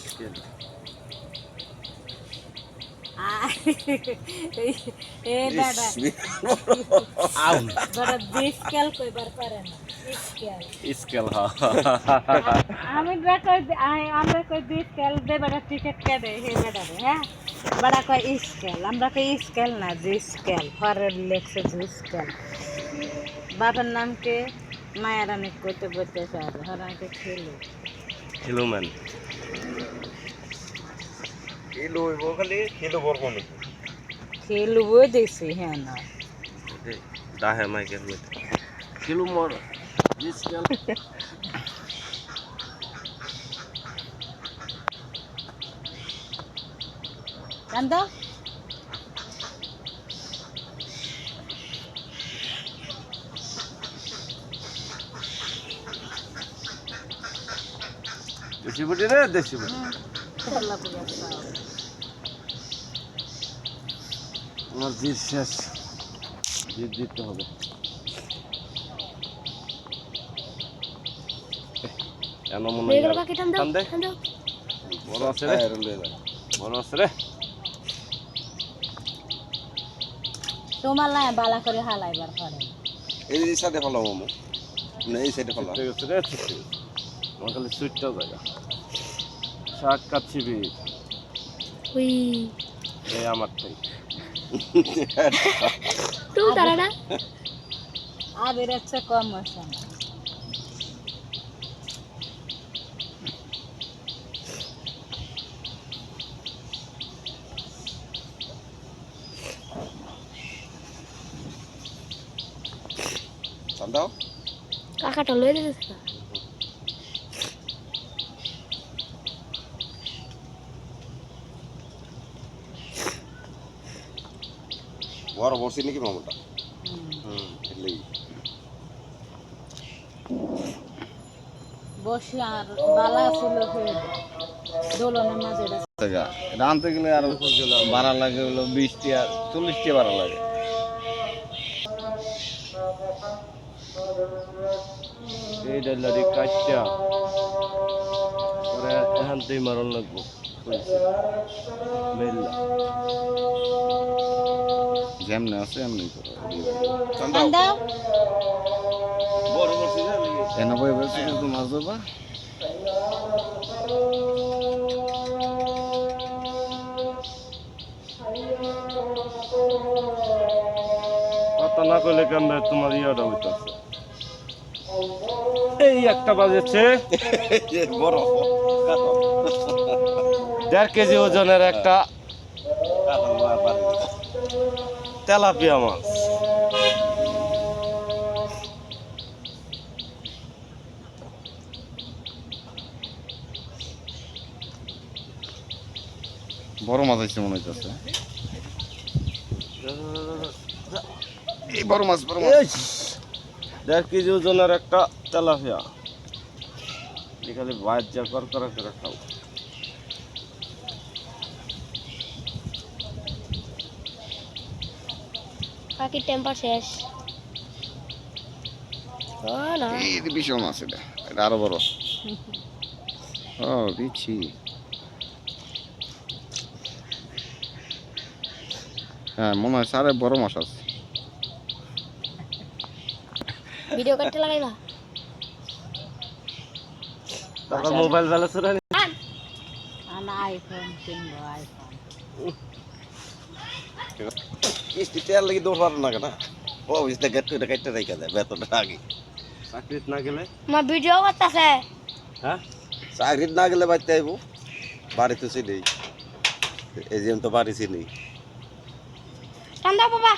scale এ দাদা আউ বড় ডিসকেল কইবার পারে না স্কেল স্কেল আমি কই আমরা কই ডিসকেল দে বড় টিকেট কেটে হে বেটা রে হ্যাঁ বড় কই স্কেল আমরা কই স্কেল না ডিসকেল ফরের লেখছে ডিসকেল বাবার নাম কে মায়ারানী কইতে বলতে স্যার হরাকে খেলো হিলুম্যান খেলো হইব খালি খেলো বরবো নাকি খেলবো দেখছি হ্যাঁ না দাহে মাইকেল হিলুমর স্কেল কান্দ দেশি বুটি রে দেশি বুটি খেলা পুরা সাও আমার জিত শেষ জিত দিতে হবে কেন মনে হয় টান দে বড় আছে রে বড় আছে রে তোমার লাই বালা করে হালাইবার পারে এই সাইডে ফেলাম মামু না এই সাইডে ফেলাম ঠিক আছে রে ঠিক আছে আমার খালি সুইটটা জায়গা শাক কাচ্ছি বি উই এই আমার টাই তুই তারা না আবের হচ্ছে কম আছে না চান্দাও কাকাটা লয়ে দিতেছে বড় বসি নাকি মামুটা হুম এলেই বসে আর বালা ছিল হয়ে দোলনের মাঝে টাকা এটা আনতে গেলে আরো ভাড়া লাগে হলো 20 টাকা 40 টাকা ভাড়া লাগে এই ডালারি কাটটা পরে এখান থেকে মারণ লাগবো মেল্লা যেমন আছে এমনি করো চান্দাও দাও বড় বড় এনে বই বসে তো মাছ ধরবা কথা না কইলে কেমন তোমার ইয়াটা হইতাছে এই একটা বাজেছে বড় 1.5 কেজি ওজনের একটা তেলাপিয়া মাছ বড় মাছ আছে মনে হইতাছে এই বড় মাছ 1.5 কেজি ওজনের একটা তেলাপিয়া এখানে বাইর যা করা করে খাও কাকি টেম্পার শেষ ও না এই বিশাল মাছ এটা এটা আরো বড় ও দিচ্ছি হ্যাঁ মনে হয় সারে বড় মাছ আছে ভিডিও করতে লাগাইবা তারপর মোবাইল ব্যালেন্স রে আনা আইফোন কিনবো আইফোন কিস্তি তেল লাগি দৌড় পারে না কেন ও বুঝতে গেট করে কাটতে রাখা যায় বেতনটা আগে চাকরিত না গেলে মা ভিডিও করতেছে হ্যাঁ চাকরিত না গেলে বাড়িতে আইব বাড়িতে চিনি এই যে তো বাড়ি চিনি টান দাও বাবা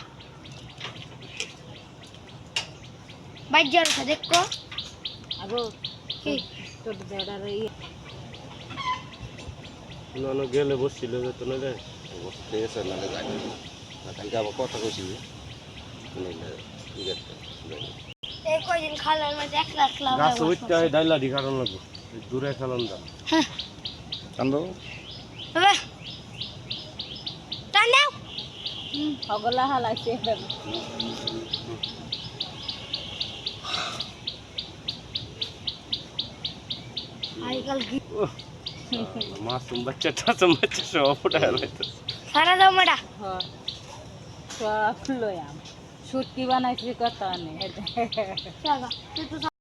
বাইক যাচ্ছে দেখো আগো কি তোর দেড়ার না গেলে বসছিল যেত না রে বসতে এসে না যাই না কালকে আবার কথা কইছি এই কয়দিন খালার মধ্যে একলা একলা গাছ উঠতে হয় ডাইলা দি কারণ লাগবো দূরে খেলাম দা কান্দো বাবা টান দাও হগলা হালাইছে আজকাল মাসুম বাচ্চা টাসুম বাচ্চা সব ফুটা গেল সারা দাও মেডা সব লয়াম শুটকি বানাইছি কত অনেক জাগা তুই তো